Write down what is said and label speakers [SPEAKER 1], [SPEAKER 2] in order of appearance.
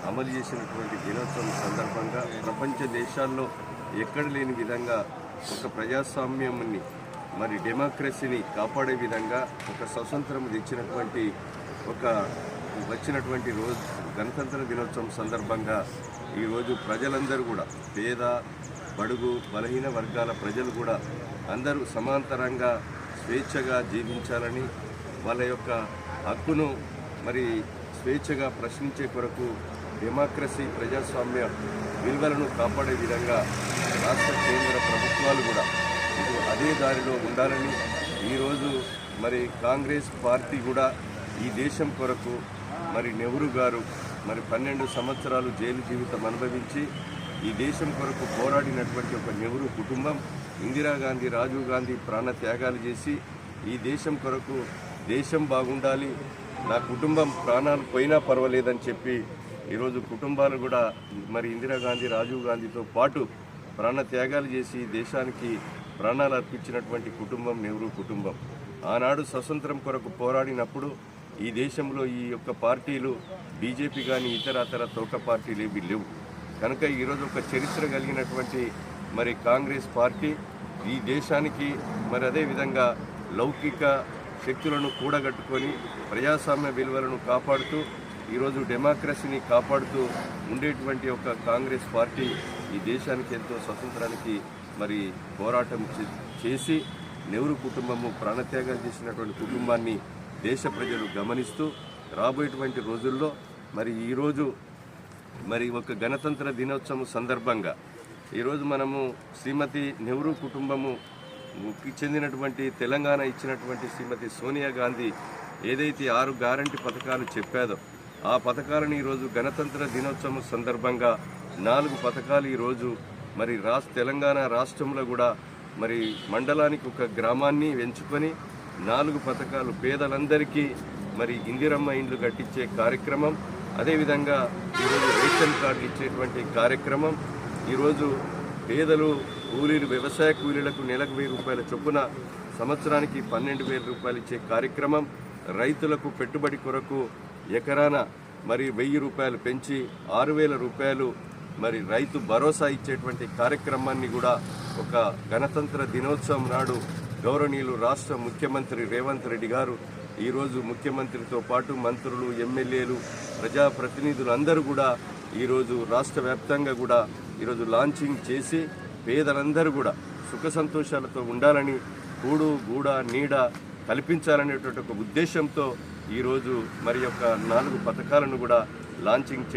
[SPEAKER 1] అమలు చేసినటువంటి దినోత్సవం సందర్భంగా ప్రపంచ దేశాల్లో ఎక్కడ లేని విధంగా ఒక ప్రజాస్వామ్యాన్ని మరి డెమోక్రసీని కాపాడే విధంగా ఒక స్వతంత్రం తెచ్చినటువంటి వచ్చినటువంటి రోజు గణతంత్ర దినోత్సవం సందర్భంగా ఈరోజు ప్రజలందరూ కూడా పేద బడుగు బలహీన వర్గాల ప్రజలు కూడా అందరూ సమాంతరంగా స్వేచ్ఛగా జీవించాలని వాళ్ళ యొక్క హక్కును మరి స్వేచ్ఛగా ప్రశ్నించే కొరకు డెమోక్రసీ ప్రజాస్వామ్య విలువలను కాపాడే విధంగా రాష్ట్ర కేంద్ర ప్రభుత్వాలు కూడా అదే దారిలో ఉండాలని ఈరోజు మరి కాంగ్రెస్ పార్టీ కూడా ఈ దేశం కొరకు మరి నెహ్రూ గారు మరి 12 సంవత్సరాలు జైలు జీవితం అనుభవించి ఈ దేశం కొరకు పోరాడినటువంటి ఒక నెహ్రూ కుటుంబం ఇందిరాగాంధీ రాజీవ్ గాంధీ ప్రాణ త్యాగాలు చేసి ఈ దేశం కొరకు దేశం బాగుండాలి, నా కుటుంబం ప్రాణాలు పోయినా పర్వాలేదని చెప్పి ఈరోజు కుటుంబాలు కూడా మరి ఇందిరాగాంధీ రాజీవ్ గాంధీతో పాటు ప్రాణ త్యాగాలు చేసి దేశానికి ప్రాణాలు అర్పించినటువంటి కుటుంబం నెహ్రూ కుటుంబం. ఆనాడు స్వతంత్రం కొరకు పోరాడినప్పుడు ఈ దేశంలో ఈ యొక్క పార్టీలు బీజేపీ కానీ ఇతర తోక పార్టీలు ఏవి లేవు కనుక ఈరోజు ఒక చరిత్ర కలిగినటువంటి మరి కాంగ్రెస్ పార్టీ ఈ దేశానికి మరి అదేవిధంగా లౌకిక శక్తులను కూడగట్టుకొని ప్రజాస్వామ్య విలువలను కాపాడుతూ ఈరోజు డెమోక్రసీని కాపాడుతూ ఉండేటువంటి ఒక కాంగ్రెస్ పార్టీ ఈ దేశానికి ఎంతో స్వతంత్రానికి మరి పోరాటం చేసి నెహ్రూ కుటుంబము ప్రాణత్యాగం చేసినటువంటి కుటుంబాన్ని దేశ ప్రజలు గమనిస్తూ రాబోయేటువంటి రోజుల్లో మరి ఈరోజు మరి ఒక గణతంత్ర దినోత్సవం సందర్భంగా ఈరోజు మనము శ్రీమతి నెహ్రూ కుటుంబముకి చెందినటువంటి తెలంగాణ ఇచ్చినటువంటి శ్రీమతి సోనియా గాంధీ ఏదైతే 6 గ్యారంటీ పథకాలు చెప్పాదో ఆ పథకాలను ఈరోజు గణతంత్ర దినోత్సవం సందర్భంగా 4 పథకాలు ఈరోజు మరి తెలంగాణ రాష్ట్రంలో కూడా మరి మండలానికి ఒక గ్రామాన్ని ఎంచుకొని 4 పథకాలు పేదలందరికీ మరి ఇందిరమ్మ ఇండ్లు కట్టించే కార్యక్రమం, అదేవిధంగా ఈరోజు రేషన్ కార్డులు ఇచ్చేటువంటి కార్యక్రమం, ఈరోజు పేదలు కూలీలు వ్యవసాయ కూలీలకు నెలకు 1000 రూపాయల చొప్పున సంవత్సరానికి 12,000 రూపాయలు ఇచ్చే కార్యక్రమం, రైతులకు పెట్టుబడి కొరకు ఎకరాన మరి 1000 రూపాయలు పెంచి 6,000 రూపాయలు మరి రైతు భరోసా ఇచ్చేటువంటి కార్యక్రమాన్ని కూడా ఒక గణతంత్ర దినోత్సవం నాడు గౌరవనీయులు రాష్ట్ర ముఖ్యమంత్రి రేవంత్ రెడ్డి గారు ఈరోజు ముఖ్యమంత్రితో పాటు మంత్రులు ఎమ్మెల్యేలు ప్రజాప్రతినిధులు అందరూ కూడా ఈరోజు రాష్ట్ర వ్యాప్తంగా కూడా ఈరోజు లాంచింగ్ చేసి పేదలందరూ కూడా సుఖ సంతోషాలతో ఉండాలని కూడు గూడ నీడ కల్పించాలనేటువంటి ఒక ఉద్దేశంతో ఈరోజు మరి యొక్క 4 పథకాలను కూడా లాంచింగ్ చేయడం